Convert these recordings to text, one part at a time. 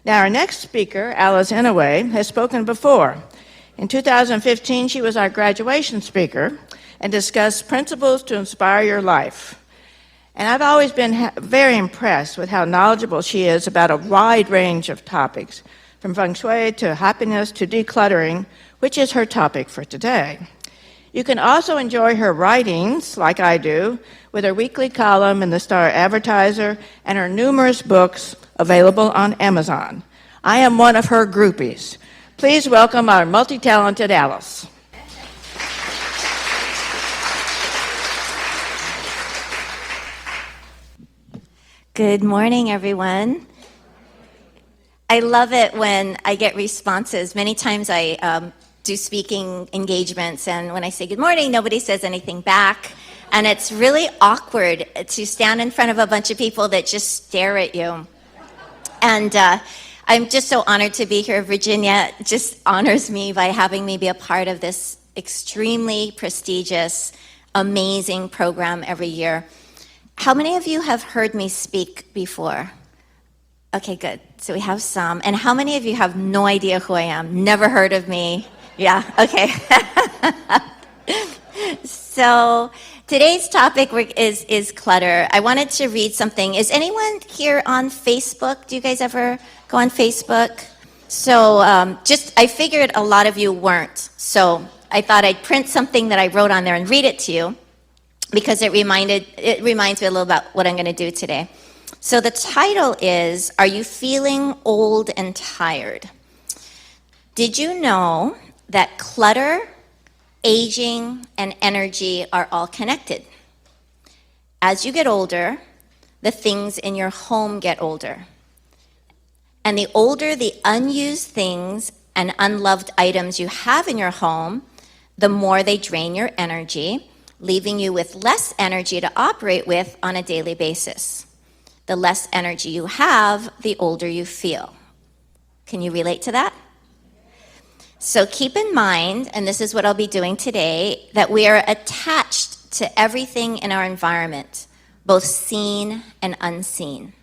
Now, our next speaker, Alice Inoue, has spoken before. In 2015, she was our graduation speaker and discussed principles to inspire your life. And I've always been very impressed with how knowledgeable she is about a wide range of topics, from feng shui to happiness to decluttering, which is her topic for today. You can also enjoy her writings, like I do, with her weekly column in the Star Advertiser and her numerous books available on Amazon. I am one of her groupies. Please welcome our multi-talented Alice. Good morning, everyone. I love it when I get responses. Many times I do speaking engagements, and when I say good morning, nobody says anything back. And it's really awkward to stand in front of a bunch of people that just stare at you. And I'm just so honored to be here. Virginia just honors me by having me be a part of this extremely prestigious, amazing program every year. How many of you have heard me speak before? Okay, good. So we have some. And how many of you have no idea who I am? Never heard of me? Yeah, okay. So today's topic is clutter. I wanted to read something. Is anyone here on Facebook? Do you guys ever go on Facebook? So I figured a lot of you weren't. So I thought I'd print something that I wrote on there and read it to you, because it reminds me a little about what I'm going to do today. So the title is, Are You Feeling Old and Tired? Did you know that clutter, aging, and energy are all connected? As you get older, the things in your home get older. And the older the unused things and unloved items you have in your home, the more they drain your energy, leaving you with less energy to operate with on a daily basis. The less energy you have, the older you feel. Can you relate to that? So keep in mind, and this is what I'll be doing today, that we are attached to everything in our environment, both seen and unseen.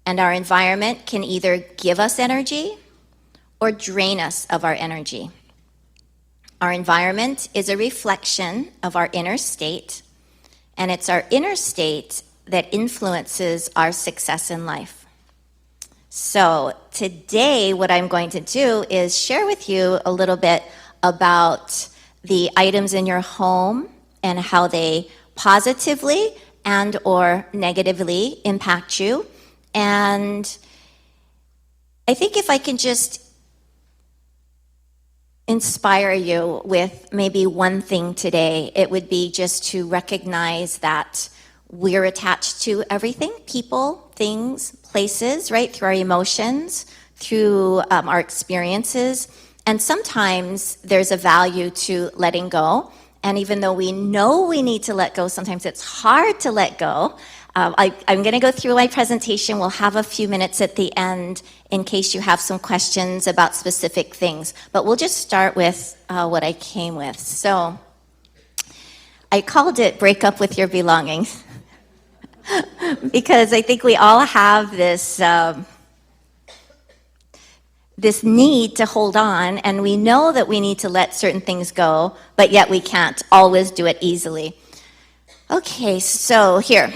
And our environment can either give us energy or drain us of our energy. Our environment is a reflection of our inner state, and it's our inner state that influences our success in life. So today, what I'm going to do is share with you a little bit about the items in your home and how they positively and or negatively impact you. And I think if I can just inspire you with maybe one thing today, it would be just to recognize that we're attached to everything, people, things, places, right? Through our emotions, through our experiences. And sometimes there's a value to letting go. And even though we know we need to let go, sometimes it's hard to let go. I'm going to go through my presentation. We'll have a few minutes at the end in case you have some questions about specific things. But we'll just start with what I came with. So I called it Break Up With Your Belongings because I think we all have this need to hold on, and we know that we need to let certain things go, but yet we can't always do it easily. Okay, so here.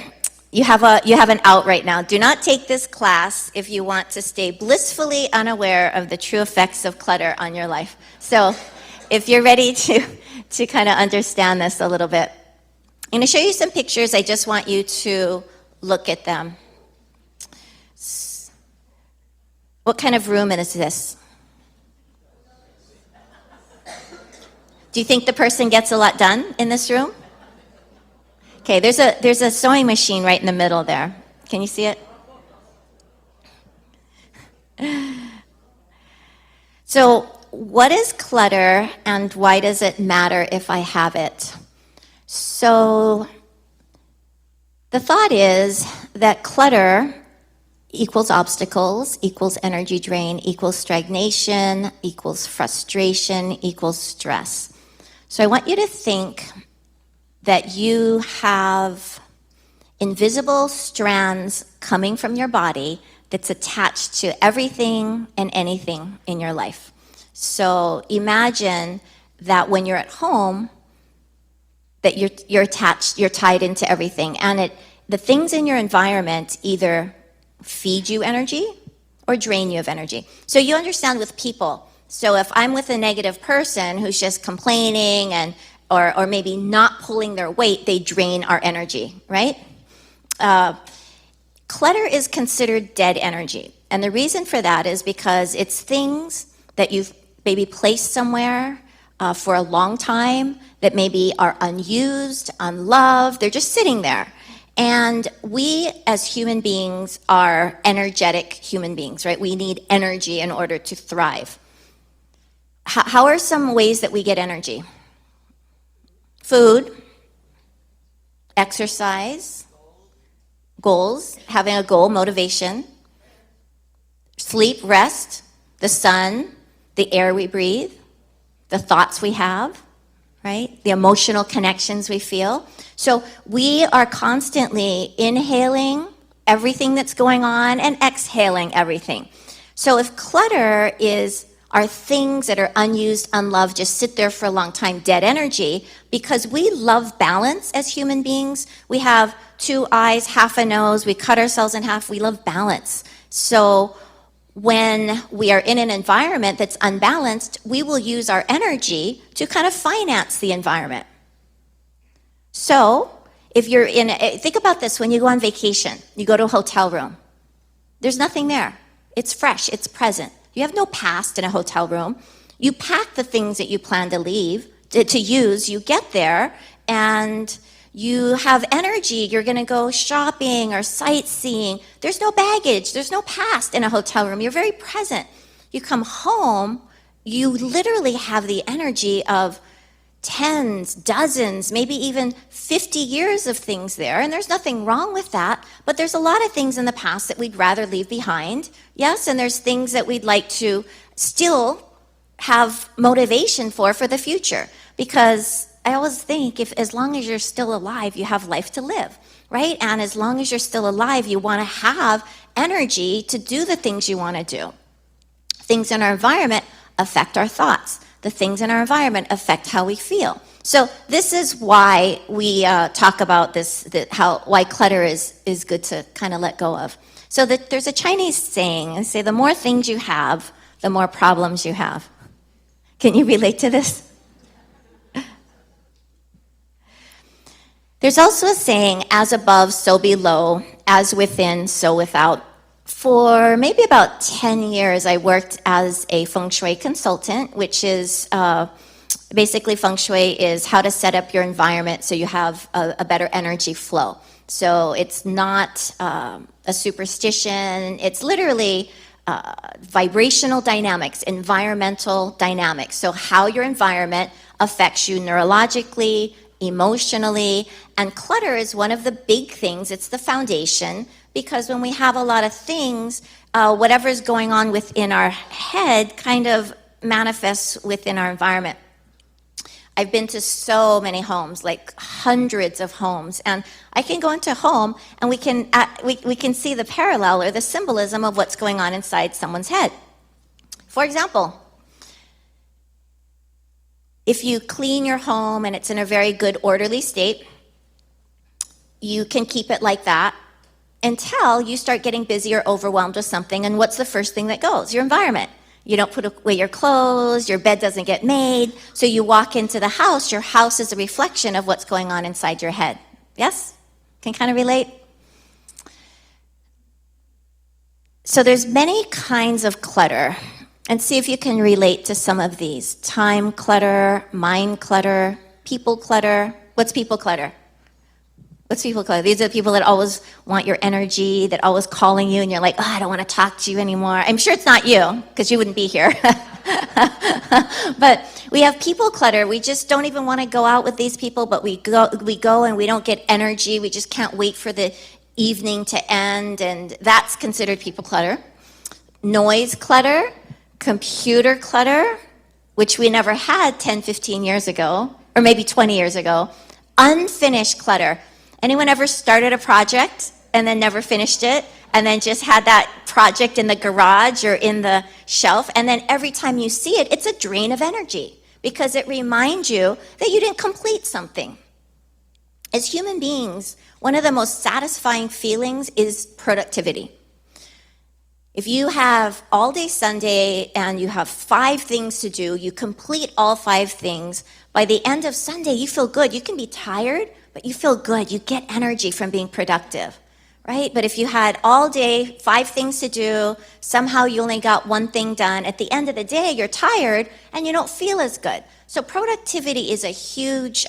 You have an out right now. Do not take this class if you want to stay blissfully unaware of the true effects of clutter on your life. So if you're ready to kind of understand this a little bit, I'm going to show you some pictures. I just want you to look at them. What kind of room is this? Do you think the person gets a lot done in this room? Okay, there's a sewing machine right in the middle there. Can you see it? So, what is clutter and why does it matter if I have it? So, the thought is that clutter equals obstacles, equals energy drain, equals stagnation, equals frustration, equals stress. So I want you to think that you have invisible strands coming from your body that's attached to everything and anything in your life. So imagine that when you're at home, that you're attached, you're tied into everything, and the things in your environment either feed you energy or drain you of energy. So you understand with people. So if I'm with a negative person who's just complaining and or maybe not pulling their weight, they drain our energy, right? Clutter is considered dead energy. And the reason for that is because it's things that you've maybe placed somewhere for a long time that maybe are unused, unloved, they're just sitting there. And we as human beings are energetic human beings, right? We need energy in order to thrive. How are some ways that we get energy? Food, exercise, goals, having a goal, motivation, sleep, rest, the sun, the air we breathe, the thoughts we have, right? The emotional connections we feel. So we are constantly inhaling everything that's going on and exhaling everything. So if clutter are things that are unused, unloved, just sit there for a long time, dead energy, because we love balance as human beings. We have 2 eyes, half a nose, we cut ourselves in half, we love balance. So when we are in an environment that's unbalanced, we will use our energy to kind of finance the environment. So if you're think about this, when you go on vacation, you go to a hotel room, there's nothing there. It's fresh, it's present. You have no past in a hotel room. You pack the things that you plan to leave, to use, you get there, and you have energy. You're going to go shopping or sightseeing. There's no baggage. There's no past in a hotel room. You're very present. You come home, you literally have the energy of tens, dozens, maybe even 50 years of things there, and there's nothing wrong with that, but there's a lot of things in the past that we'd rather leave behind, yes, and there's things that we'd like to still have motivation for the future, because I always think as long as you're still alive, you have life to live, right? And as long as you're still alive, you want to have energy to do the things you want to do. Things in our environment affect our thoughts. The things in our environment affect how we feel. So this is why we talk about this, why clutter is good to kind of let go of. So there's a Chinese saying, they say the more things you have, the more problems you have. Can you relate to this? There's also a saying, as above, so below, as within, so without. For maybe about 10 years, I worked as a feng shui consultant, which is basically feng shui is how to set up your environment so you have a better energy flow. So it's not a superstition. It's literally vibrational dynamics, environmental dynamics. So how your environment affects you neurologically, emotionally, and clutter is one of the big things. It's the foundation, because when we have a lot of things, whatever is going on within our head kind of manifests within our environment. I've been to so many homes, like hundreds of homes, and I can go into a home and we can see the parallel or the symbolism of what's going on inside someone's head. For example, if you clean your home and it's in a very good orderly state, you can keep it like that until you start getting busy or overwhelmed with something, and what's the first thing that goes? Your environment. You don't put away your clothes, your bed doesn't get made, so you walk into the house, your house is a reflection of what's going on inside your head. Yes? Can kind of relate? So there's many kinds of clutter, and see if you can relate to some of these. Time clutter, mind clutter, people clutter. What's people clutter? What's people clutter? These are the people that always want your energy, that always calling you, and you're like, oh, I don't want to talk to you anymore. I'm sure it's not you, because you wouldn't be here. But we have people clutter. We just don't even want to go out with these people, but we go and we don't get energy. We just can't wait for the evening to end, and that's considered people clutter. Noise clutter, computer clutter, which we never had 10, 15 years ago, or maybe 20 years ago. Unfinished clutter. Anyone ever started a project and then never finished it, and then just had that project in the garage or in the shelf, and then every time you see it, it's a drain of energy because it reminds you that you didn't complete something. As human beings, one of the most satisfying feelings is productivity. If you have all day Sunday and you have 5 things to do, you complete all 5 things, by the end of Sunday, you feel good. You can be tired, but you feel good. You get energy from being productive, right? But if you had all day, 5 things to do, somehow you only got 1 thing done, at the end of the day, you're tired and you don't feel as good. So productivity is a huge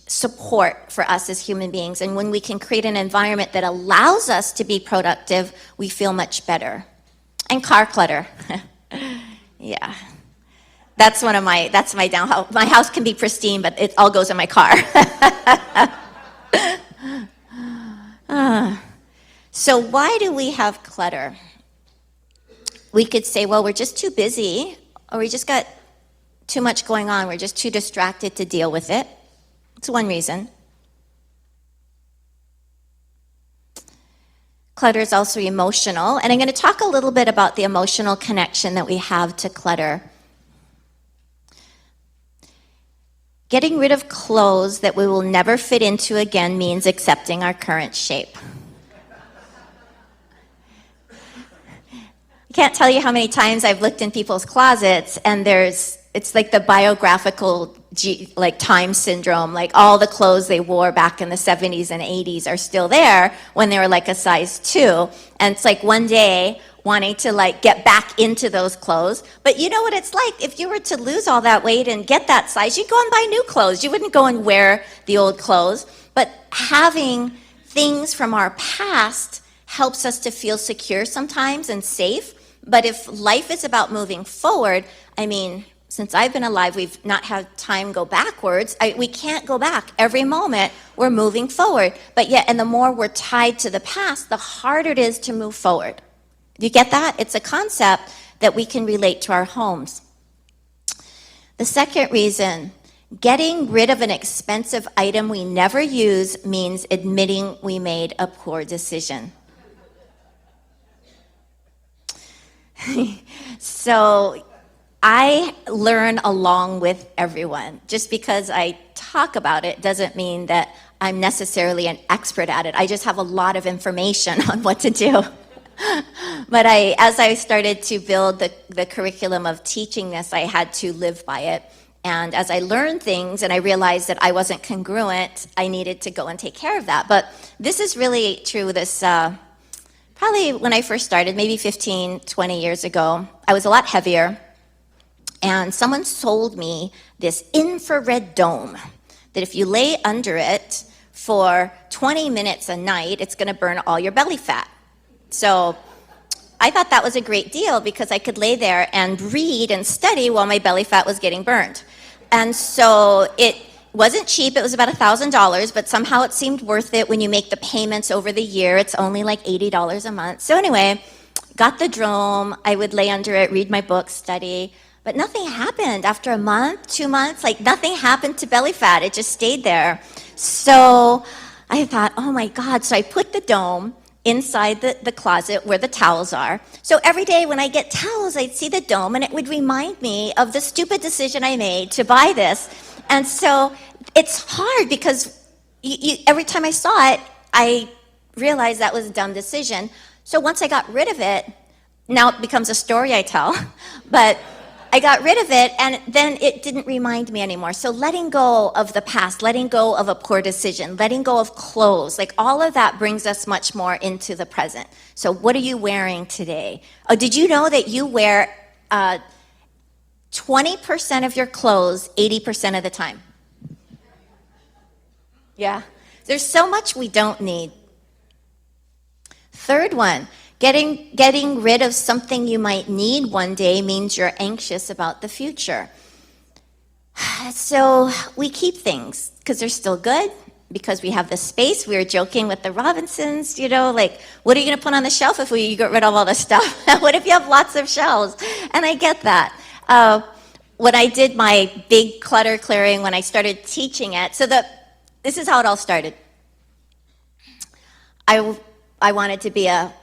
support for us as human beings. And when we can create an environment that allows us to be productive, we feel much better. And car clutter. Yeah. That's my downfall. My house can be pristine, but it all goes in my car. So why do we have clutter? We could say, well, we're just too busy, or we just got too much going on. We're just too distracted to deal with it. It's one reason. Clutter is also emotional, and I'm going to talk a little bit about the emotional connection that we have to clutter. Getting rid of clothes that we will never fit into again means accepting our current shape. I can't tell you how many times I've looked in people's closets and it's like the biographical time syndrome, like all the clothes they wore back in the 70s and 80s are still there when they were like a size 2. And it's like one day wanting to get back into those clothes. But you know what it's like? If you were to lose all that weight and get that size, you'd go and buy new clothes. You wouldn't go and wear the old clothes. But having things from our past helps us to feel secure sometimes and safe. But if life is about moving forward, since I've been alive, we've not had time go backwards. We can't go back. Every moment, we're moving forward. But yet, and the more we're tied to the past, the harder it is to move forward. Do you get that? It's a concept that we can relate to our homes. The second reason, getting rid of an expensive item we never use means admitting we made a poor decision. So I learn along with everyone. Just because I talk about it doesn't mean that I'm necessarily an expert at it. I just have a lot of information on what to do. But as I started to build the curriculum of teaching this, I had to live by it. And as I learned things and I realized that I wasn't congruent, I needed to go and take care of that. But this is really true. Probably when I first started, maybe 15, 20 years ago, I was a lot heavier. And someone sold me this infrared dome that if you lay under it for 20 minutes a night, it's going to burn all your belly fat. So I thought that was a great deal because I could lay there and read and study while my belly fat was getting burned. And so it wasn't cheap. It was about $1,000, but somehow it seemed worth it when you make the payments over the year. It's only like $80 a month. So anyway, got the dome. I would lay under it, read my books, study. But nothing happened. After a month, 2 months, nothing happened to belly fat. It just stayed there. So I thought, oh my God. So I put the dome inside the closet where the towels are. So every day when I get towels, I'd see the dome and it would remind me of the stupid decision I made to buy this. And so it's hard because every time I saw it, I realized that was a dumb decision. So once I got rid of it, now it becomes a story I tell, but I got rid of it and then it didn't remind me anymore. So letting go of the past, letting go of a poor decision, letting go of clothes, all of that brings us much more into the present. So what are you wearing today? Oh, did you know that you wear 20% of your clothes 80% of the time? Yeah. There's so much we don't need. Third one, getting rid of something you might need one day means you're anxious about the future. So we keep things because they're still good, because we have the space. We were joking with the Robinsons, what are you going to put on the shelf if you get rid of all this stuff? What if you have lots of shelves? And I get that. When I did my big clutter clearing, when I started teaching it, this is how it all started. I wanted to be a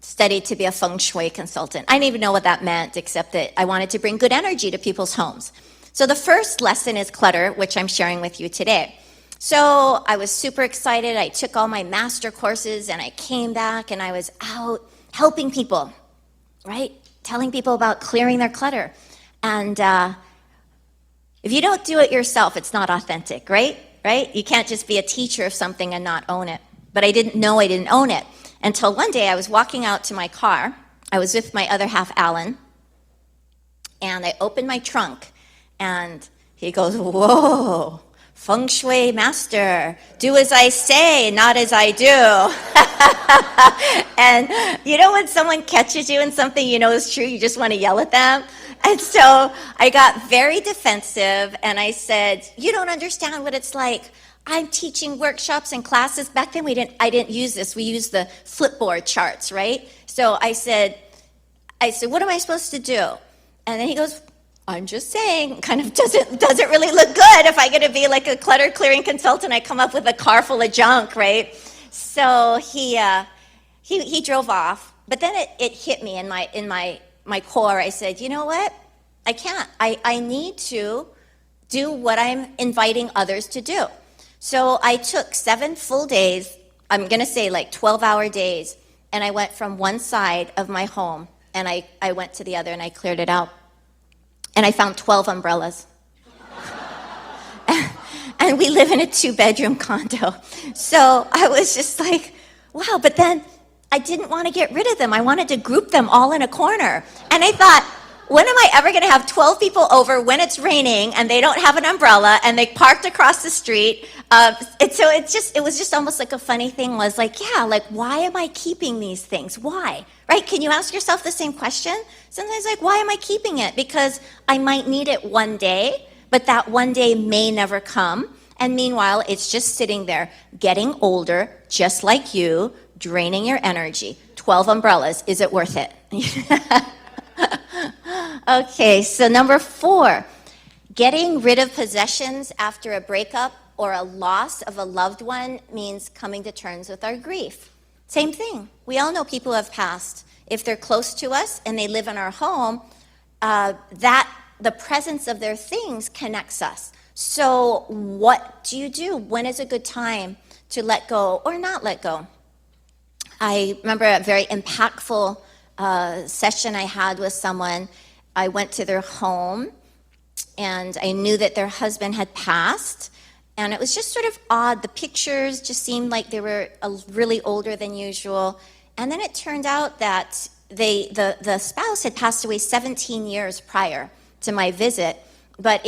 studied to be a feng shui consultant. I didn't even know what that meant, except that I wanted to bring good energy to people's homes. So the first lesson is clutter, which I'm sharing with you today. So I was super excited. I took all my master courses and I came back and I was out helping people, right? Telling people about clearing their clutter. And if you don't do it yourself, it's not authentic, right? You can't just be a teacher of something and not own it. But I didn't know I didn't own it until one day I was walking out to my car. I was with my other half, Alan, and I opened my trunk, and he goes, "Whoa, feng shui master, do as I say, not as I do." And you know when someone catches you in something you know is true, you just want to yell at them? And so I got very defensive, and I said, "You don't understand what it's like. I'm teaching workshops and classes." Back then I didn't use this. We used the flipboard charts, right? So I said, "What am I supposed to do?" And then he goes, "I'm just saying," kind of doesn't really look good if I get to be like a clutter clearing consultant. I come up with a car full of junk, right? So he drove off, but then it hit me in my core. I said, "You know what? I can't. I need to do what I'm inviting others to do." So I took 7 full days, I'm going to say like 12-hour days, and I went from one side of my home, and I went to the other, and I cleared it out. And I found 12 umbrellas. And we live in a 2-bedroom condo. So I was just like, wow, but then I didn't want to get rid of them. I wanted to group them all in a corner. And I thought, when am I ever going to have 12 people over when it's raining and they don't have an umbrella and they parked across the street? So it was just almost like a funny thing was like, yeah, like, why am I keeping these things? Why? Right? Can you ask yourself the same question? Sometimes like, why am I keeping it? Because I might need it one day, but that one day may never come. And meanwhile, it's just sitting there, getting older, just like you, draining your energy. 12 umbrellas, is it worth it? Okay, so number 4, getting rid of possessions after a breakup or a loss of a loved one means coming to terms with our grief. Same thing. We all know people who have passed. If they're close to us and they live in our home, that the presence of their things connects us. So what do you do? When is a good time to let go or not let go? I remember a very impactful session I had with someone. I went to their home, and I knew that their husband had passed, and it was just sort of odd. The pictures just seemed like they were really older than usual, and then it turned out that the spouse had passed away 17 years prior to my visit, but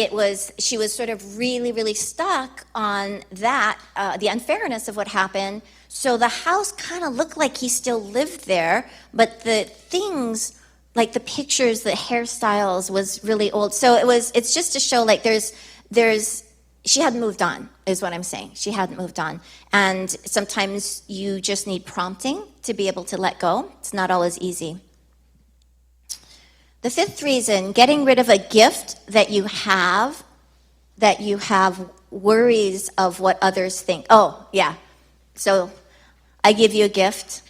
she was sort of really, really stuck on that, the unfairness of what happened. So the house kind of looked like he still lived there, but the things, like the pictures, the hairstyles was really old. So it's just to show like she hadn't moved on, is what I'm saying. She hadn't moved on. And sometimes you just need prompting to be able to let go. It's not always easy. The 5th reason, getting rid of a gift that you have worries of what others think. Oh, yeah. So I give you a gift,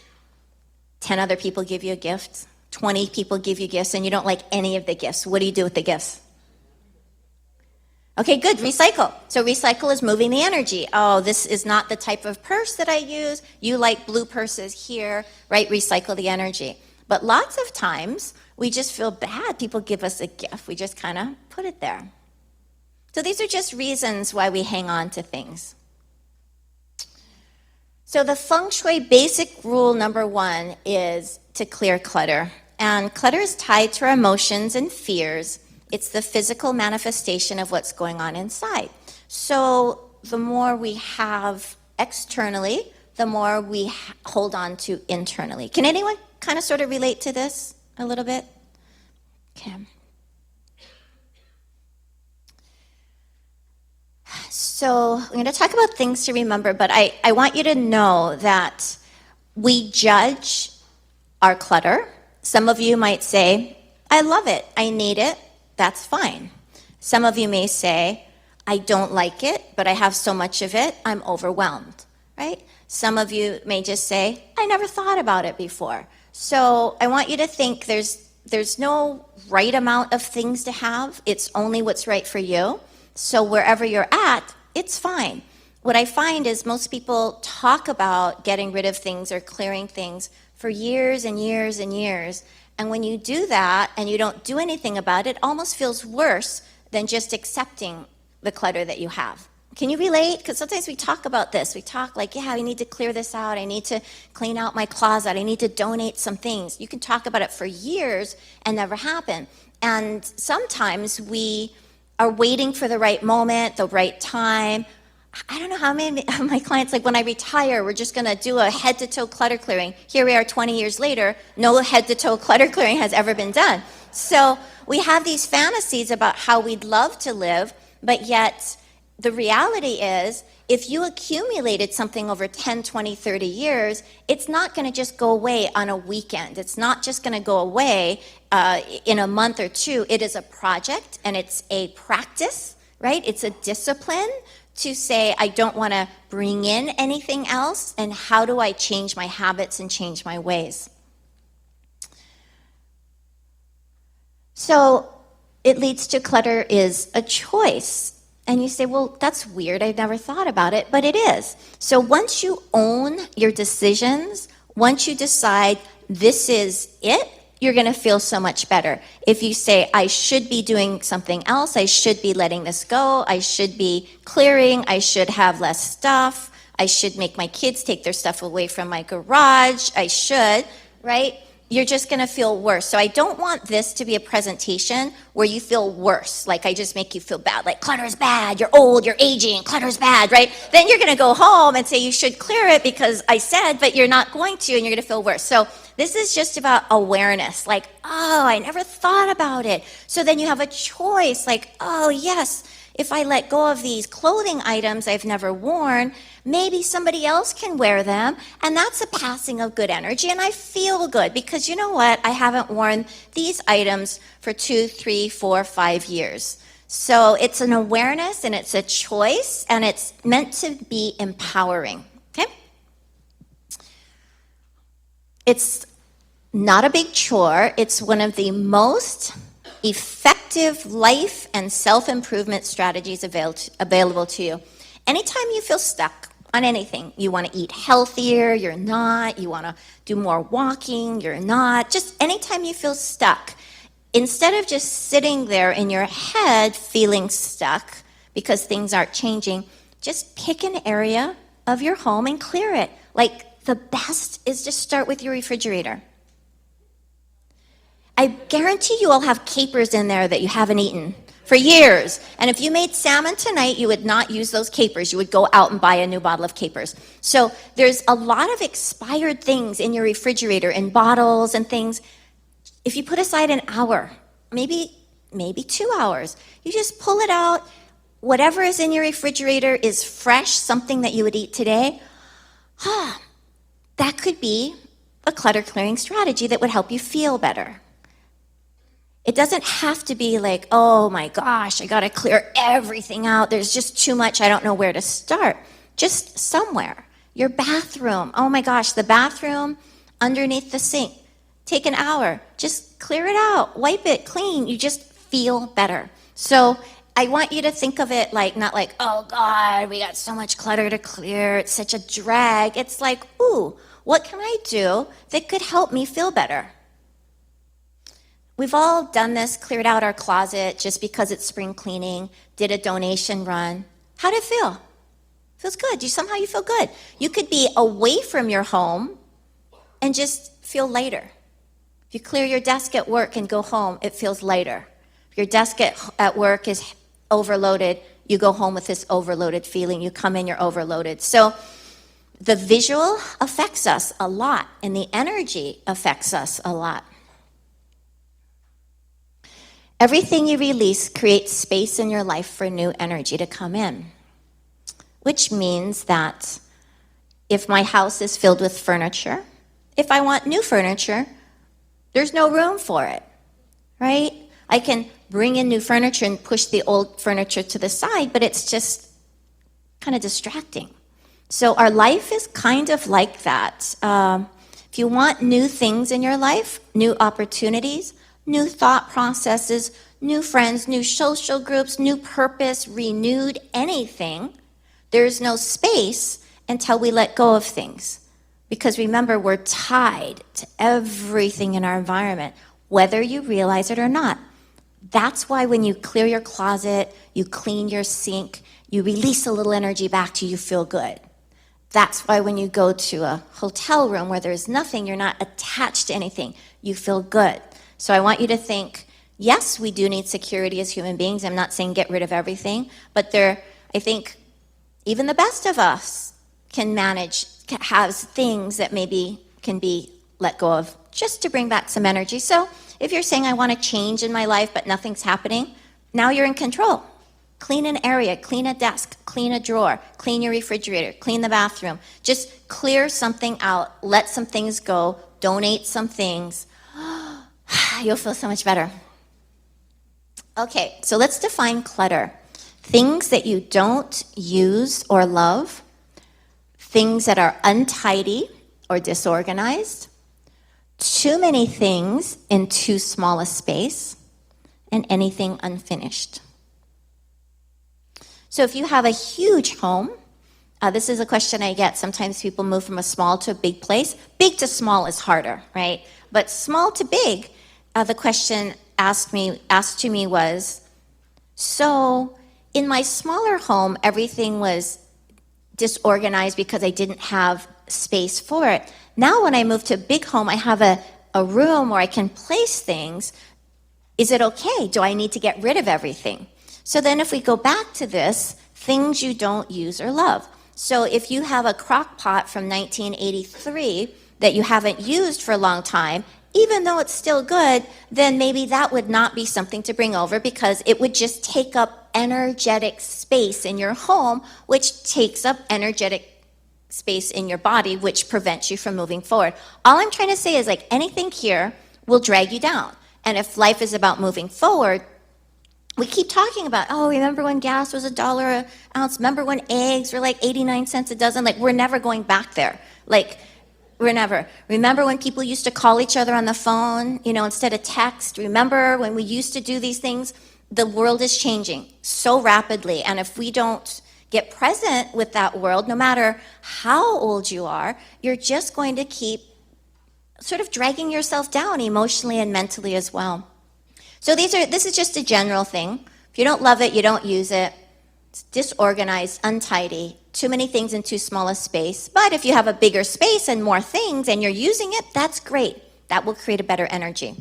10 other people give you a gift, 20 people give you gifts, and you don't like any of the gifts. What do you do with the gifts? Okay, good, recycle. So recycle is moving the energy. Oh, this is not the type of purse that I use. You like blue purses here, right? Recycle the energy. But lots of times, we just feel bad. People give us a gift. We just kind of put it there. So these are just reasons why we hang on to things. So the feng shui basic rule number 1 is to clear clutter. And clutter is tied to our emotions and fears. It's the physical manifestation of what's going on inside. So the more we have externally, the more we hold on to internally. Can anyone kind of sort of relate to this a little bit? Okay. So we're going to talk about things to remember, but I want you to know that we judge our clutter. Some of you might say, I love it, I need it, that's fine. Some of you may say, I don't like it, but I have so much of it, I'm overwhelmed, right? Some of you may just say, I never thought about it before. So I want you to think there's no right amount of things to have. It's only what's right for you. So wherever you're at, it's fine. What I find is most people talk about getting rid of things or clearing things for years and years and years. And when you do that and you don't do anything about it, it almost feels worse than just accepting the clutter that you have. Can you relate? Because sometimes we talk about this. We talk like, yeah, I need to clear this out. I need to clean out my closet. I need to donate some things. You can talk about it for years and never happen. And sometimes we are waiting for the right moment, the right time. I don't know how many of my clients, like when I retire, we're just going to do a head-to-toe clutter clearing. Here we are 20 years later, no head-to-toe clutter clearing has ever been done. So we have these fantasies about how we'd love to live, but yet the reality is, if you accumulated something over 10, 20, 30 years, it's not going to just go away on a weekend. It's not just going to go away in a month or two. It is a project, and it's a practice, right? It's a discipline to say, I don't want to bring in anything else, and how do I change my habits and change my ways? So it leads to clutter is a choice. And you say, well, that's weird. I've never thought about it, but it is. So once you own your decisions, once you decide this is it, you're going to feel so much better. If you say, I should be doing something else, I should be letting this go, I should be clearing, I should have less stuff, I should make my kids take their stuff away from my garage, I should, right? You're just going to feel worse. So I don't want this to be a presentation where you feel worse, like I just make you feel bad, like clutter is bad, you're old, you're aging, clutter is bad, right? Then you're going to go home and say you should clear it because I said, but you're not going to, and you're going to feel worse. So this is just about awareness, like, oh, I never thought about it. So then you have a choice, like, oh, yes, if I let go of these clothing items I've never worn, maybe somebody else can wear them, and that's a passing of good energy, and I feel good because you know what? I haven't worn these items for 2, 3, 4, 5 years. So it's an awareness, and it's a choice, and it's meant to be empowering, okay? It's not a big chore. It's one of the most effective life and self-improvement strategies available to you. Anytime you feel stuck on anything, you want to eat healthier, you're not, you want to do more walking, you're not, just anytime you feel stuck, instead of just sitting there in your head feeling stuck because things aren't changing, just pick an area of your home and clear it. Like, the best is to start with your refrigerator. I guarantee you all have capers in there that you haven't eaten for years. And if you made salmon tonight, you would not use those capers. You would go out and buy a new bottle of capers. So there's a lot of expired things in your refrigerator, in bottles and things. If you put aside an hour, maybe 2 hours, you just pull it out. Whatever is in your refrigerator is fresh, something that you would eat today. That could be a clutter clearing strategy that would help you feel better. It doesn't have to be like, oh my gosh, I gotta clear everything out. There's just too much, I don't know where to start. Just somewhere. Your bathroom, oh my gosh, the bathroom underneath the sink. Take an hour, just clear it out, wipe it clean. You just feel better. So I want you to think of it like, not like, oh God, we got so much clutter to clear, it's such a drag. It's like, ooh, what can I do that could help me feel better? We've all done this, cleared out our closet just because it's spring cleaning, did a donation run. How did it feel? Feels good. Somehow you feel good. You could be away from your home and just feel lighter. If you clear your desk at work and go home, it feels lighter. If your desk at work is overloaded, you go home with this overloaded feeling. You come in, you're overloaded. So the visual affects us a lot, and the energy affects us a lot. Everything you release creates space in your life for new energy to come in, which means that if my house is filled with furniture, if I want new furniture, there's no room for it, right? I can bring in new furniture and push the old furniture to the side, but it's just kind of distracting. So our life is kind of like that. If you want new things in your life, new opportunities, new thought processes, new friends, new social groups, new purpose, renewed anything, there's no space until we let go of things. Because remember, we're tied to everything in our environment, whether you realize it or not. That's why when you clear your closet, you clean your sink, you release a little energy back to you, you feel good. That's why when you go to a hotel room where there's nothing, you're not attached to anything, you feel good. So I want you to think, yes, we do need security as human beings. I'm not saying get rid of everything, but I think even the best of us has things that maybe can be let go of just to bring back some energy. So if you're saying I want to change in my life but nothing's happening, now you're in control. Clean an area, clean a desk, clean a drawer, clean your refrigerator, clean the bathroom. Just clear something out, let some things go, donate some things. You'll feel so much better. Okay, so let's define clutter. Things that you don't use or love, things that are untidy or disorganized, too many things in too small a space, and anything unfinished. So if you have a huge home, this is a question I get. Sometimes people move from a small to a big place. Big to small is harder, right? But small to big, the question asked to me was, so in my smaller home, everything was disorganized because I didn't have space for it. Now when I move to a big home, I have a room where I can place things. Is it okay? Do I need to get rid of everything? So then if we go back to this, things you don't use or love. So if you have a crock pot from 1983 that you haven't used for a long time, even though it's still good, then maybe that would not be something to bring over because it would just take up energetic space in your home, which takes up energetic space in your body, which prevents you from moving forward. All I'm trying to say is like anything here will drag you down. And if life is about moving forward, we keep talking about, oh, remember when gas was $1 an ounce? Remember when eggs were like 89 cents a dozen? Like, we're never going back there. Like, we're never. Remember when people used to call each other on the phone, instead of text? Remember when we used to do these things? The world is changing so rapidly. And if we don't get present with that world, no matter how old you are, you're just going to keep sort of dragging yourself down emotionally and mentally as well. So this is just a general thing. If you don't love it, you don't use it. It's disorganized, untidy, too many things in too small a space. But if you have a bigger space and more things and you're using it, that's great. That will create a better energy.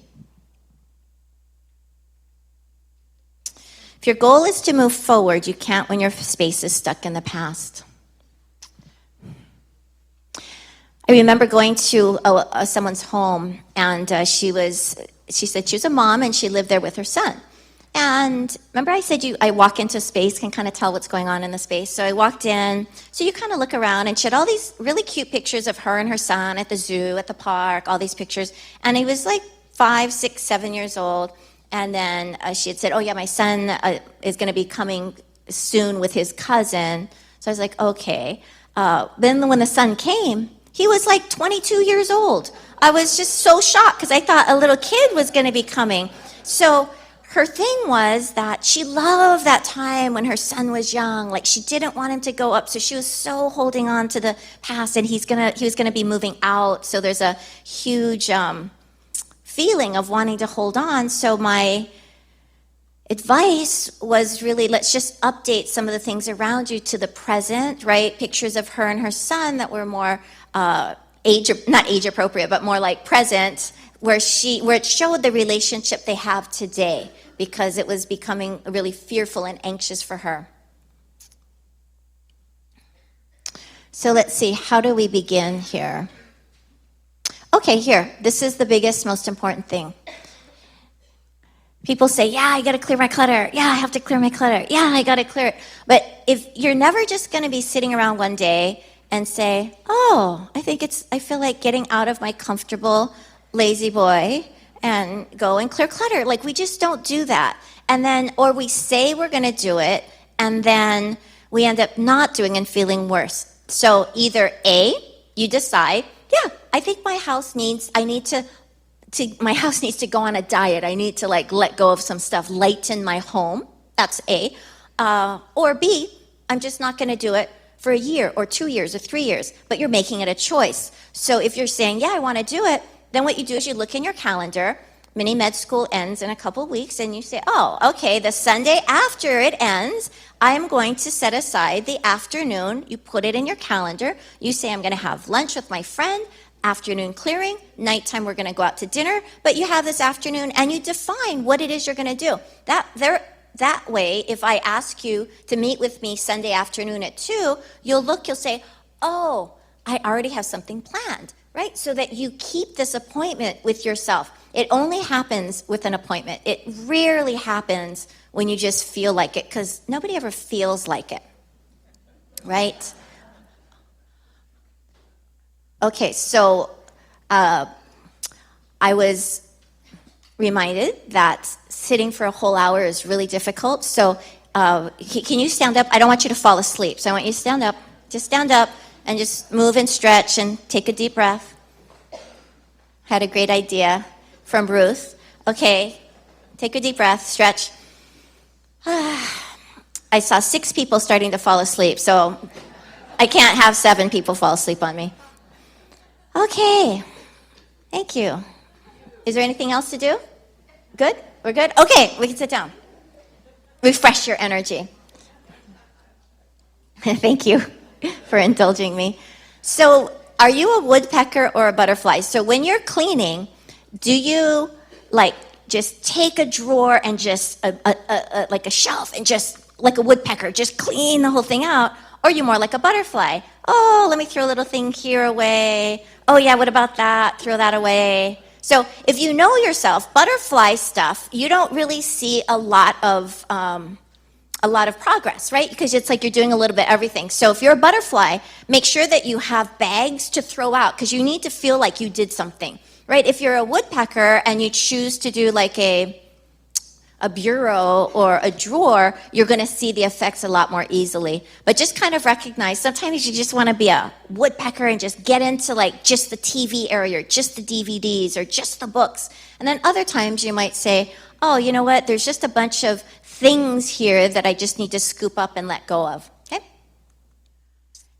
If your goal is to move forward, you can't when your space is stuck in the past. I remember going to someone's home, and she said she was a mom, and she lived there with her son. And remember I said I walk into space, can kind of tell what's going on in the space. So I walked in, so you kind of look around, and she had all these really cute pictures of her and her son at the zoo, at the park, all these pictures. And he was like 5, 6, 7 years old. And then she had said, oh yeah, my son is going to be coming soon with his cousin. So I was like, okay. Then when the son came, he was like 22 years old. I was just so shocked because I thought a little kid was going to be coming. So her thing was that she loved that time when her son was young. Like, she didn't want him to go up, so she was so holding on to the past, and he was gonna be moving out. So there's a huge feeling of wanting to hold on. So my advice was really, let's just update some of the things around you to the present, right? Pictures of her and her son that were more not age appropriate, but more like present, where it showed the relationship they have today, because it was becoming really fearful and anxious for her. So let's see, how do we begin here? Okay, here, this is the biggest, most important thing. People say, yeah, I got to clear my clutter. Yeah, I have to clear my clutter. Yeah, I got to clear it. But if you're never just going to be sitting around one day and say, oh, I feel like getting out of my comfortable lazy boy and go and clear clutter. Like, we just don't do that. And then, or we say we're going to do it, and then we end up not doing and feeling worse. So either A, you decide, yeah, I think my house needs, my house needs to go on a diet. I need to like let go of some stuff, lighten my home. That's A. Or B, I'm just not going to do it for a year or 2 years or 3 years, but you're making it a choice. So if you're saying, yeah, I want to do it, then what you do is you look in your calendar. Mini med school ends in a couple of weeks, and you say, oh, okay, the Sunday after it ends, I'm going to set aside the afternoon. You put it in your calendar. You say, I'm going to have lunch with my friend, afternoon clearing, nighttime we're going to go out to dinner, but you have this afternoon, and you define what it is you're going to do. That way, if I ask you to meet with me Sunday afternoon at 2, you'll say, oh, I already have something planned, right? So that you keep this appointment with yourself. It only happens with an appointment. It rarely happens when you just feel like it, because nobody ever feels like it, right? Okay, so I was reminded that sitting for a whole hour is really difficult. So can you stand up? I don't want you to fall asleep. So I want you to stand up. Just stand up and just move and stretch and take a deep breath. Had a great idea from Ruth. Okay, take a deep breath, stretch. I saw 6 people starting to fall asleep, so I can't have 7 people fall asleep on me. Okay, thank you. Is there anything else to do? Good? We're good? Okay, we can sit down. Refresh your energy. Thank you for indulging me. So, are you a woodpecker or a butterfly? So when you're cleaning, do you like just take a drawer and just like a shelf and just like a woodpecker, just clean the whole thing out? Or are you more like a butterfly? Oh, let me throw a little thing here away. Oh yeah, what about that? Throw that away. So if you know yourself, butterfly stuff, you don't really see a lot of progress, right? Because it's like you're doing a little bit of everything. So if you're a butterfly, make sure that you have bags to throw out, because you need to feel like you did something, right? If you're a woodpecker and you choose to do like a bureau or a drawer, you're going to see the effects a lot more easily. But just kind of recognize, sometimes you just want to be a woodpecker and just get into like just the TV area, or just the DVDs, or just the books. And then other times you might say, oh, you know what, there's just a bunch of things here that I just need to scoop up and let go of. Okay?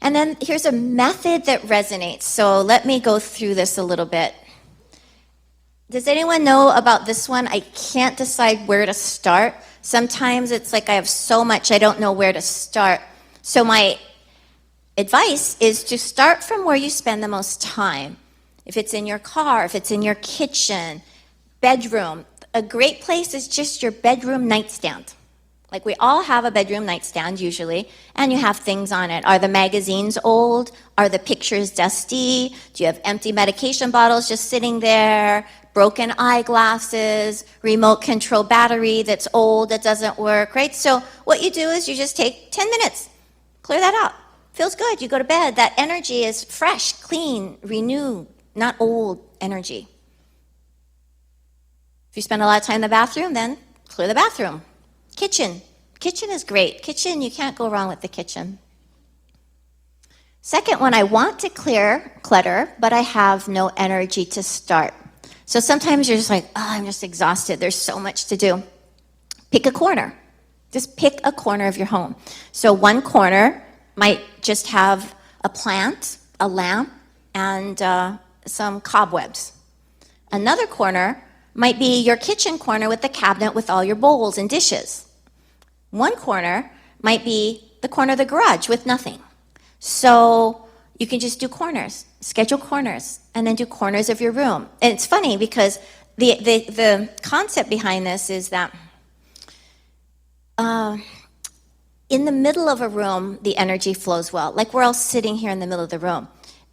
And then here's a method that resonates. So let me go through this a little bit. Does anyone know about this one? I can't decide where to start. Sometimes it's like I have so much I don't know where to start. So my advice is to start from where you spend the most time. If it's in your car, if it's in your kitchen, bedroom, a great place is just your bedroom nightstand. Like we all have a bedroom nightstand usually, and you have things on it. Are the magazines old? Are the pictures dusty? Do you have empty medication bottles just sitting there? Broken eyeglasses, remote control battery that's old, that doesn't work, right? So what you do is you just take 10 minutes, clear that out. Feels good. You go to bed. That energy is fresh, clean, renewed, not old energy. If you spend a lot of time in the bathroom, then clear the bathroom. Kitchen. Kitchen is great. Kitchen, you can't go wrong with the kitchen. Second one, I want to clear clutter, but I have no energy to start. So sometimes you're just like, oh, I'm just exhausted. There's so much to do. Pick a corner. Just pick a corner of your home. So one corner might just have a plant, a lamp, and some cobwebs. Another corner might be your kitchen corner with the cabinet with all your bowls and dishes. One corner might be the corner of the garage with nothing. So you can just do corners, schedule corners, and then do corners of your room. And it's funny because the concept behind this is that in the middle of a room, the energy flows well. Like we're all sitting here in the middle of the room.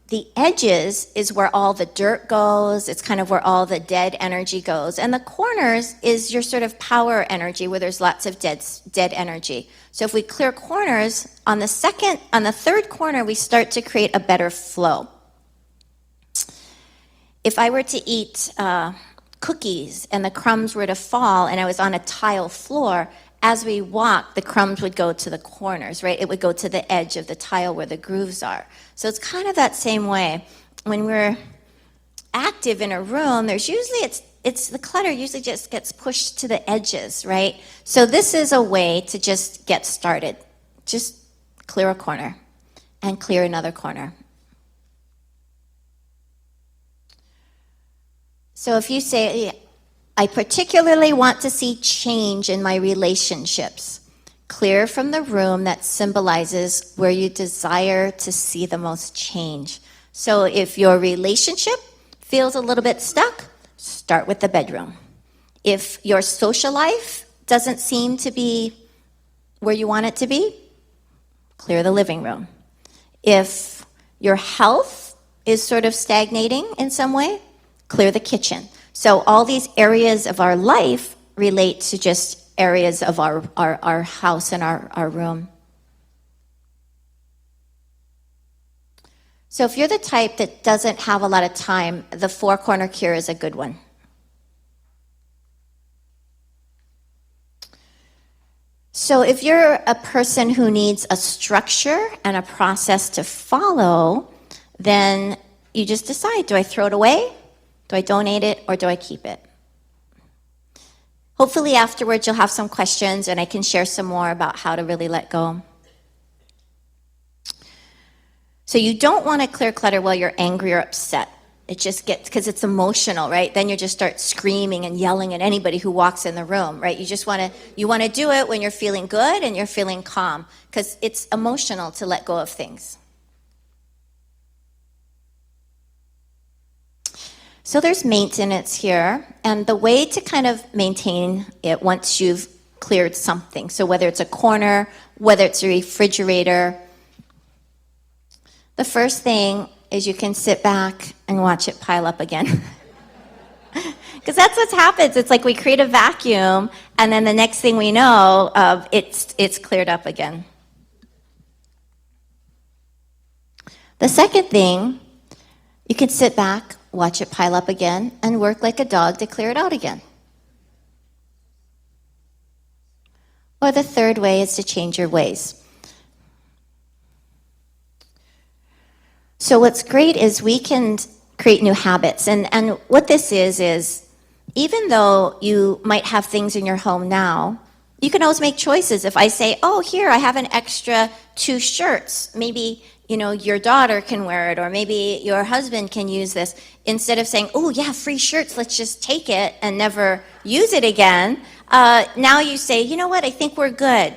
The edges is where all the dirt goes. It's kind of where all the dead energy goes. And the corners is your sort of power energy where there's lots of dead energy. So if we clear corners, on the third corner, we start to create a better flow. If I were to eat cookies and the crumbs were to fall and I was on a tile floor, as we walk, the crumbs would go to the corners, right? It would go to the edge of the tile where the grooves are. So it's kind of that same way. when we're active in a room, there's usually it's the clutter usually just gets pushed to the edges, right? So this is a way to just get started. Just clear a corner and clear another corner. So if you say, I particularly want to see change in my relationships, clear from the room that symbolizes where you desire to see the most change. So if your relationship feels a little bit stuck, start with the bedroom. If your social life doesn't seem to be where you want it to be, clear the living room. If your health is sort of stagnating in some way, clear the kitchen. So all these areas of our life relate to just areas of our house and our room. So if you're the type that doesn't have a lot of time, the four-corner cure is a good one. So if you're a person who needs a structure and a process to follow, then you just decide, do I throw it away? Do I donate it, or do I keep it? Hopefully afterwards you'll have some questions and I can share some more about how to really let go. So you don't want to clear clutter while you're angry or upset. It just gets, because it's emotional, right? Then you just start screaming and yelling at anybody who walks in the room, right? You want to do it when you're feeling good and you're feeling calm, because it's emotional to let go of things. So there's maintenance here, and the way to kind of maintain it once you've cleared something, so whether it's a corner, whether it's a refrigerator, the first thing is you can sit back and watch it pile up again. Because that's what happens. It's like we create a vacuum, and then the next thing we know, it's cleared up again. The second thing, you can sit back, watch it pile up again, and work like a dog to clear it out again. Or the third way is to change your ways. So what's great is we can create new habits. And what this is even though you might have things in your home now, you can always make choices. If I say, oh, here, I have an extra 2 shirts, maybe your daughter can wear it, or maybe your husband can use this. Instead of saying, oh, yeah, free shirts, let's just take it and never use it again. Now you say, you know what, I think we're good.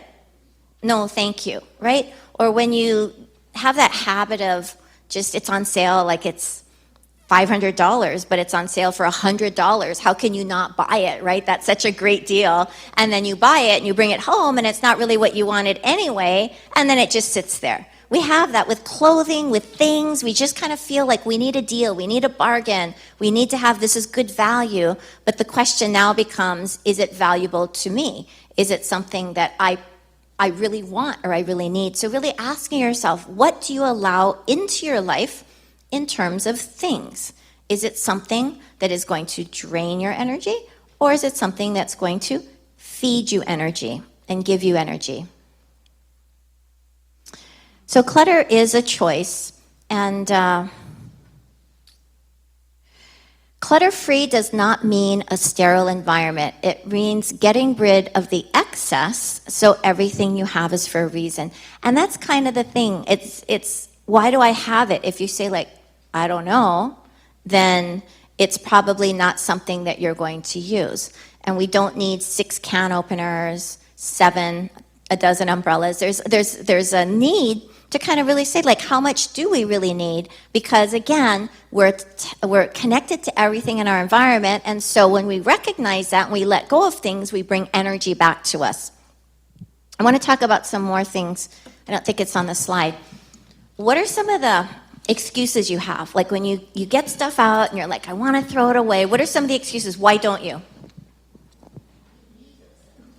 No, thank you, right? Or when you have that habit of just it's on sale, like it's $500, but it's on sale for $100. How can you not buy it, right? That's such a great deal. And then you buy it and you bring it home and it's not really what you wanted anyway, and then it just sits there. We have that with clothing, with things. We just kind of feel like we need a deal, we need a bargain, we need to have this is good value. But the question now becomes, is it valuable to me? Is it something that I really want or I really need? So really asking yourself, what do you allow into your life in terms of things? Is it something that is going to drain your energy, or is it something that's going to feed you energy and give you energy? So clutter is a choice, and clutter-free does not mean a sterile environment. It means getting rid of the excess so everything you have is for a reason. And that's kind of the thing. It's why do I have it? If you say, like, I don't know, then it's probably not something that you're going to use. And we don't need 6 can openers, 7, a dozen umbrellas. There's a need to kind of really say, like, how much do we really need? Because again, we're connected to everything in our environment, and so when we recognize that and we let go of things, we bring energy back to us. I want to talk about some more things. I don't think it's on the slide. What are some of the excuses you have? Like when you get stuff out and you're like, I want to throw it away. What are some of the excuses? Why don't you?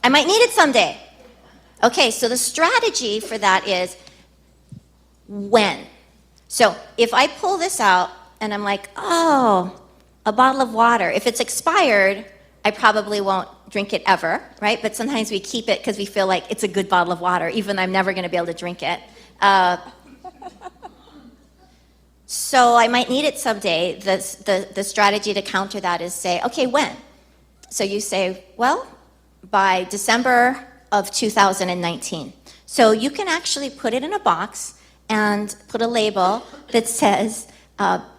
I might need it someday. Okay, so the strategy for that is when. So if I pull this out and I'm like, oh, a bottle of water. If it's expired, I probably won't drink it ever, right? But sometimes we keep it because we feel like it's a good bottle of water, even though I'm never going to be able to drink it. So I might need it someday. The strategy to counter that is say, okay, when? So you say, well, by December of 2019. So you can actually put it in a box and put a label that says,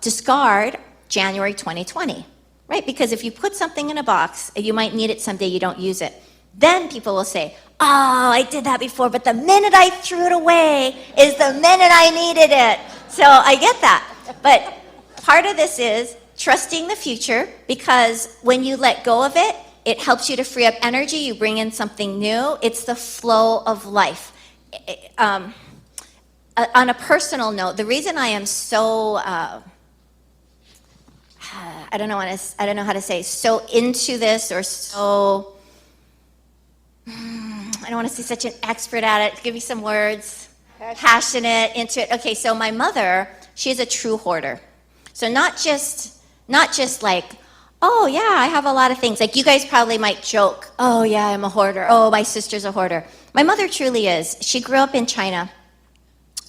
discard January 2020, right? Because if you put something in a box, you might need it someday, you don't use it. Then people will say, oh, I did that before, but the minute I threw it away is the minute I needed it. So I get that. But part of this is trusting the future, because when you let go of it, it helps you to free up energy, you bring in something new. It's the flow of life. On a personal note, the reason I am so, I don't know how to say, so into this, or so, I don't want to say such an expert at it. Give me some words. Passionate, into it. Okay, so my mother, she's a true hoarder. So not just like, oh yeah, I have a lot of things. Like you guys probably might joke, oh yeah, I'm a hoarder. Oh, my sister's a hoarder. My mother truly is. She grew up in China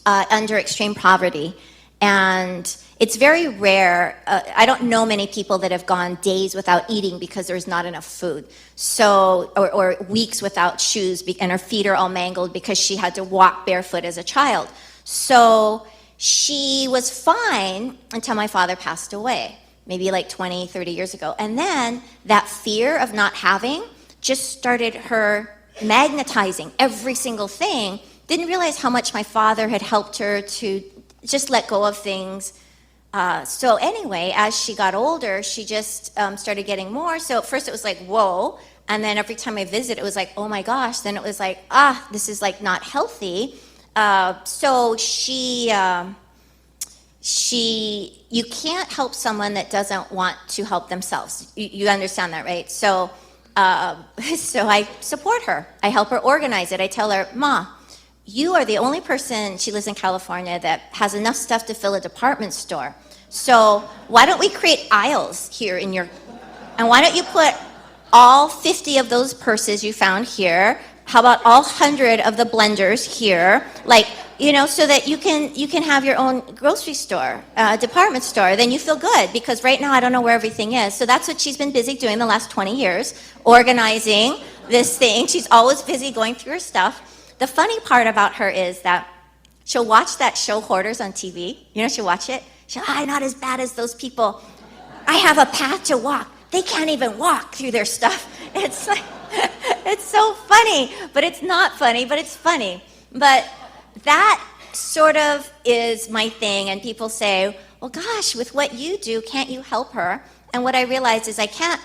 under extreme poverty. And it's very rare. I don't know many people that have gone days without eating because there's not enough food. So, or weeks without shoes, and her feet are all mangled because she had to walk barefoot as a child. So she was fine until my father passed away, maybe like 20, 30 years ago. And then that fear of not having just started her magnetizing every single thing. Didn't realize how much my father had helped her to just let go of things. So anyway, as she got older, she just started getting more. So at first it was like, whoa. And then every time I visit, it was like, oh my gosh. Then it was like, this is like not healthy. So you can't help someone that doesn't want to help themselves. You understand that, right? So I support her. I help her organize it. I tell her, Ma, you are the only person, she lives in California, that has enough stuff to fill a department store. So why don't we create aisles here in your, and why don't you put all 50 of those purses you found here? How about all 100 of the blenders here? Like, you know, so that you can have your own grocery store, department store. Then you feel good, because right now I don't know where everything is. So that's what she's been busy doing the last 20 years, organizing this thing. She's always busy going through her stuff. The funny part about her is that she'll watch that show Hoarders on TV. You know, she'll watch it. She'll, I'm not as bad as those people. I have a path to walk. They can't even walk through their stuff. It's like, it's so funny, but it's not funny, but it's funny. But that sort of is my thing. And people say, well, gosh, with what you do, can't you help her? And what I realized is I can't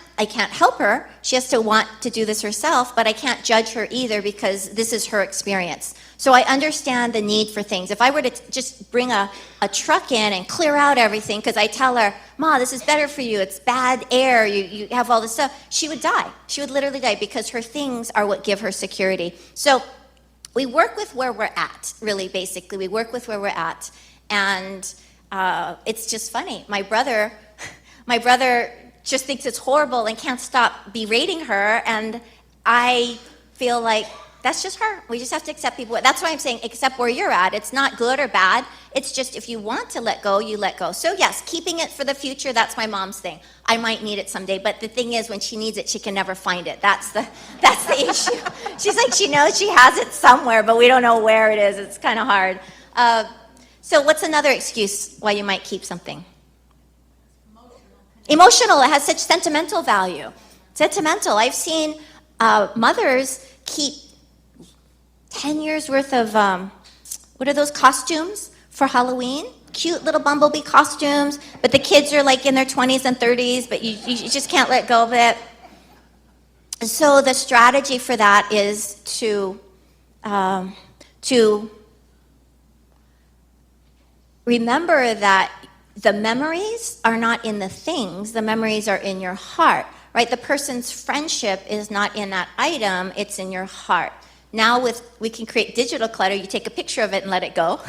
help her. She has to want to do this herself, but I can't judge her either, because this is her experience. So I understand the need for things. If I were to just bring a truck in and clear out everything, because I tell her, Ma, this is better for you, it's bad air, you have all this stuff, she would die. She would literally die, because her things are what give her security. So we work with where we're at, really, basically. We work with where we're at. And it's just funny. My brother just thinks it's horrible and can't stop berating her, and I feel like that's just her. We just have to accept people. That's why I'm saying accept where you're at. It's not good or bad. It's just if you want to let go, you let go. So yes, keeping it for the future, that's my mom's thing. I might need it someday, but the thing is, when she needs it, she can never find it. That's the issue. She's like, she knows she has it somewhere, but we don't know where it is. It's kind of hard. So what's another excuse why you might keep something? Emotional. It has such sentimental value. Sentimental. I've seen mothers keep 10 years worth of, what are those costumes for Halloween? Cute little bumblebee costumes, but the kids are like in their 20s and 30s, but you just can't let go of it. So the strategy for that is to remember that the memories are not in the things, the memories are in your heart, right? The person's friendship is not in that item, it's in your heart. Now we can create digital clutter. You take a picture of it and let it go.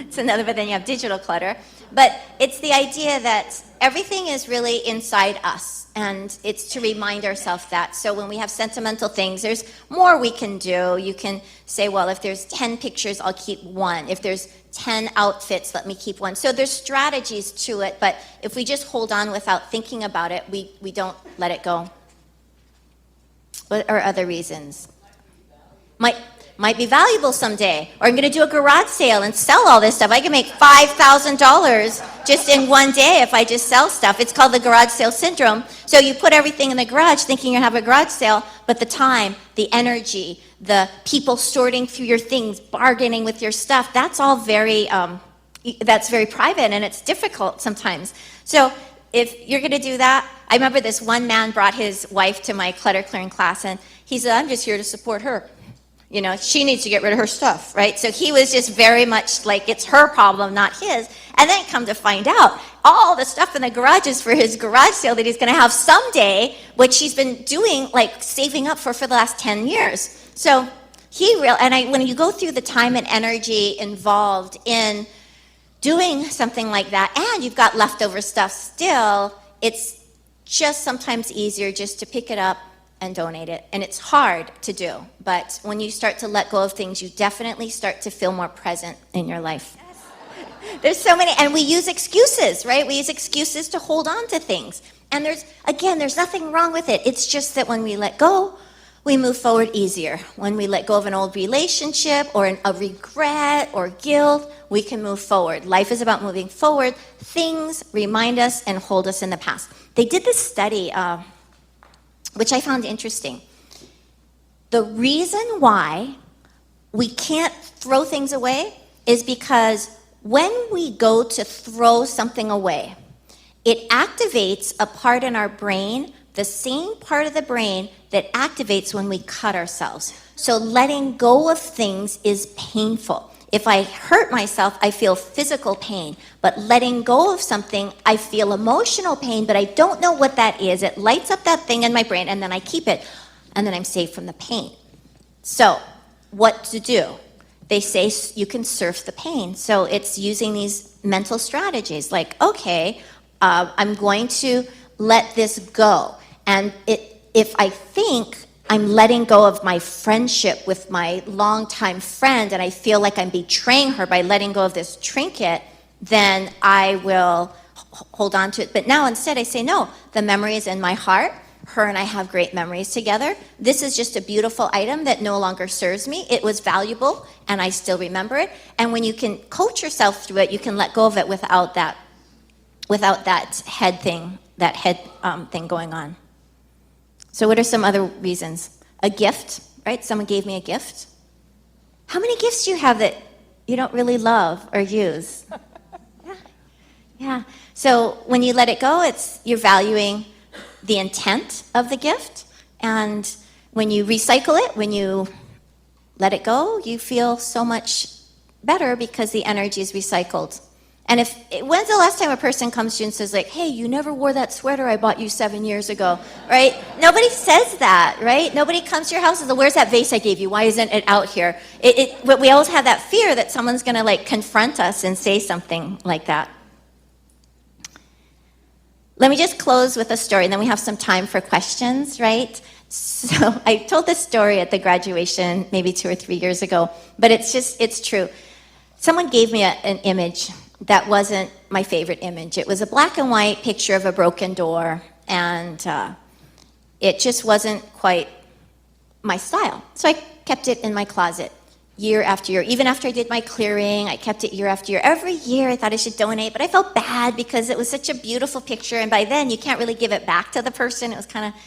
It's another, but then you have digital clutter. But it's the idea that everything is really inside us, and it's to remind ourselves that. So when we have sentimental things, there's more we can do. You can say, well, if there's 10 pictures, I'll keep one. If there's 10 outfits, let me keep one. So there's strategies to it, but if we just hold on without thinking about it, we don't let it go. What are other reasons? Might be valuable someday. Or I'm going to do a garage sale and sell all this stuff. I can make $5,000 just in one day if I just sell stuff. It's called the garage sale syndrome. So you put everything in the garage thinking you have a garage sale, but the time, the energy, the people sorting through your things, bargaining with your stuff, that's all that's very private, and it's difficult sometimes. So if you're going to do that, I remember this one man brought his wife to my clutter clearing class, and he said, I'm just here to support her. You know, she needs to get rid of her stuff, right? So he was just very much like it's her problem, not his. And then come to find out, all the stuff in the garage is for his garage sale that he's going to have someday, which he's been doing, like saving up for the last 10 years. So when you go through the time and energy involved in doing something like that, and you've got leftover stuff still, it's just sometimes easier just to pick it up and donate it. And it's hard to do, but when you start to let go of things, you definitely start to feel more present in your life. There's so many, and we use excuses, right? We use excuses to hold on to things. And there's nothing wrong with it. It's just that when we let go, we move forward easier. When we let go of an old relationship or a regret or guilt, we can move forward. Life is about moving forward. Things remind us and hold us in the past. They did this study, which I found interesting. The reason why we can't throw things away is because when we go to throw something away, it activates a part in our brain, the same part of the brain that activates when we cut ourselves. So letting go of things is painful. If I hurt myself, I feel physical pain. But letting go of something, I feel emotional pain, but I don't know what that is. It lights up that thing in my brain, and then I keep it, and then I'm safe from the pain. So what to do? They say you can surf the pain. So it's using these mental strategies like, okay, I'm going to let this go. And if I think I'm letting go of my friendship with my longtime friend and I feel like I'm betraying her by letting go of this trinket, then I will hold on to it. But now instead I say, no, the memory is in my heart. Her and I have great memories together. This is just a beautiful item that no longer serves me. It was valuable and I still remember it. And when you can coach yourself through it, you can let go of it without that head thing going on. So what are some other reasons? A gift, right? Someone gave me a gift. How many gifts do you have that you don't really love or use? Yeah. So when you let it go, you're valuing the intent of the gift. And when you recycle it, when you let it go, you feel so much better because the energy is recycled. And when's the last time a person comes to you and says like, hey, you never wore that sweater I bought you 7 years ago, right? Nobody says that, right? Nobody comes to your house and says, where's that vase I gave you? Why isn't it out here? But we always have that fear that someone's gonna like confront us and say something like that. Let me just close with a story, and then we have some time for questions, right? So I told this story at the graduation maybe 2 or 3 years ago, but it's true. Someone gave me an image that wasn't my favorite image. It was a black and white picture of a broken door, and it just wasn't quite my style. So I kept it in my closet year after year. Even after I did my clearing, I kept it year after year. Every year I thought I should donate, but I felt bad because it was such a beautiful picture, and by then you can't really give it back to the person. It was kind of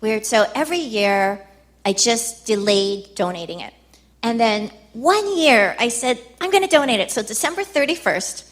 weird. So every year I just delayed donating it. And then one year I said, I'm going to donate it. So December 31st,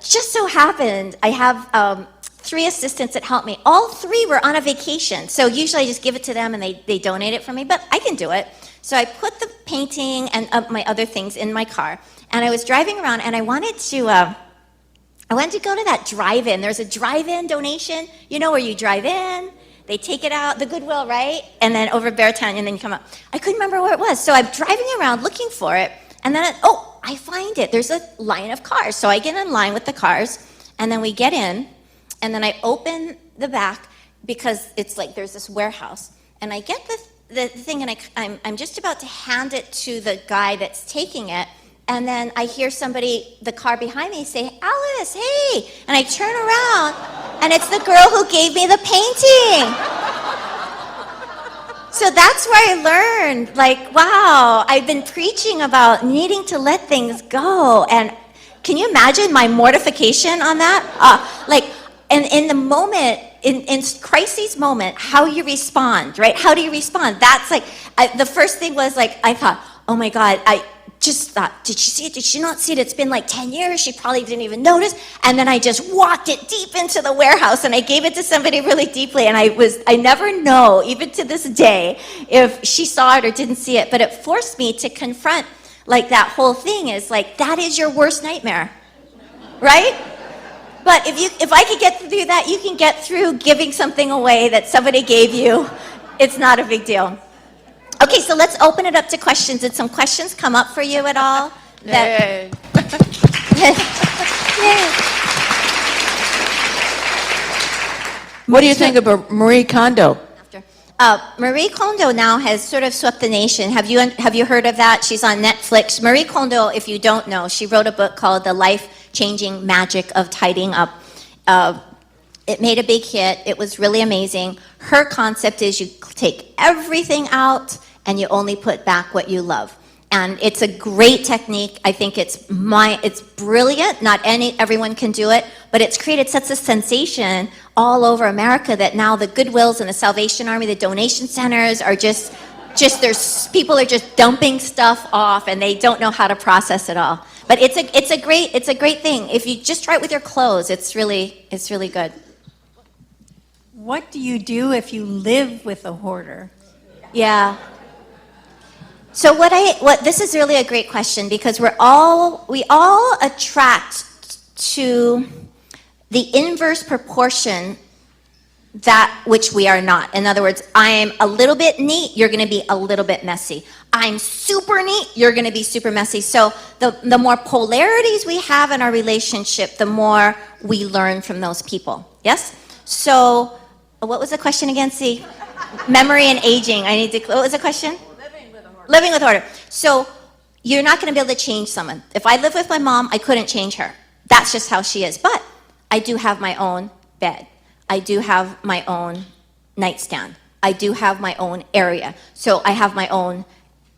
just so happened I have 3 assistants that help me. All 3 were on a vacation. So usually I just give it to them and they donate it for me, but I can do it. So I put the painting and my other things in my car, and I was driving around, and I wanted to go to that drive-in. There's a drive-in donation, where you drive in, They take it out, the Goodwill, right? And then over Beartown, and then you come up. I couldn't remember where it was. So I'm driving around looking for it. And then, I find it. There's a line of cars. So I get in line with the cars. And then we get in. And then I open the back because it's like there's this warehouse. And I get the thing, and I'm just about to hand it to the guy that's taking it. And then I hear somebody, the car behind me, say, Alice, hey. And I turn around, and it's the girl who gave me the painting. So that's where I learned, like, wow, I've been preaching about needing to let things go. And can you imagine my mortification on that? And in the moment, in crisis moment, how you respond, right? How do you respond? That's like, the first thing was like, I thought, oh my God, I just thought, did she see it? Did she not see it? It's been like 10 years. She probably didn't even notice. And then I just walked it deep into the warehouse and I gave it to somebody really deeply. And I never know, even to this day, if she saw it or didn't see it. But it forced me to confront, like, that whole thing is like, that is your worst nightmare, right? But if I could get through that, you can get through giving something away that somebody gave you. It's not a big deal. Okay, so let's open it up to questions. Did some questions come up for you at all? Yay. Yay. What do you think about Marie Kondo? Marie Kondo now has sort of swept the nation. Have you heard of that? She's on Netflix. Marie Kondo, if you don't know, she wrote a book called The Life-Changing Magic of Tidying Up. It made a big hit. It was really amazing. Her concept is you take everything out and you only put back what you love. And it's a great technique. I think it's brilliant. Not everyone can do it, but it's created such a sensation all over America that now the Goodwills and the Salvation Army, the donation centers are just there's people are just dumping stuff off and they don't know how to process it all. But it's a great thing. If you just try it with your clothes, it's really good. What do you do if you live with a hoarder? Yeah. So this is really a great question because we all attract to the inverse proportion that which we are not. In other words, I'm a little bit neat, you're going to be a little bit messy. I'm super neat, you're going to be super messy. So the more polarities we have in our relationship, the more we learn from those people. Yes? So what was the question again? See, memory and aging. What was the question? Living with order. So you're not going to be able to change someone. If I live with my mom, I couldn't change her. That's just how she is. But I do have my own bed. I do have my own nightstand. I do have my own area. So I have my own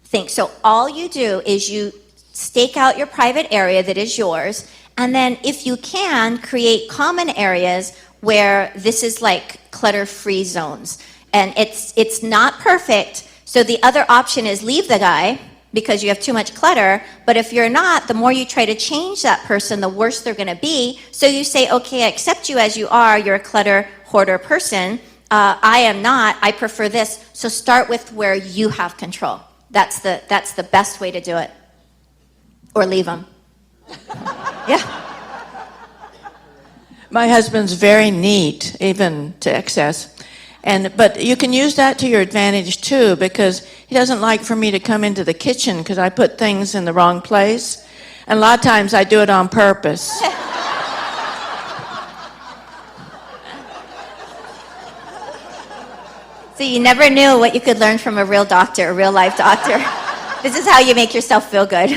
thing. So all you do is you stake out your private area that is yours, and then if you can, create common areas where this is like clutter-free zones. And it's not perfect. So the other option is leave the guy because you have too much clutter. But if you're not, the more you try to change that person, the worse they're going to be. So you say, okay, I accept you as you are. You're a clutter hoarder person. I am not. I prefer this. So start with where you have control. That's the best way to do it. Or leave them. Yeah. My husband's very neat, even to excess. But you can use that to your advantage too, because he doesn't like for me to come into the kitchen because I put things in the wrong place. And a lot of times I do it on purpose. So you never knew what you could learn from a real doctor, a real life doctor. This is how you make yourself feel good.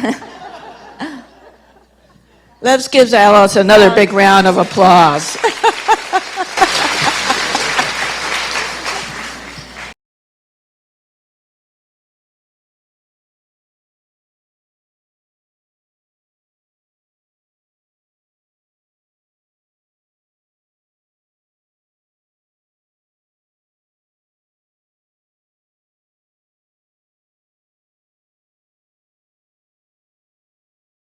Let's give Alice another big round of applause.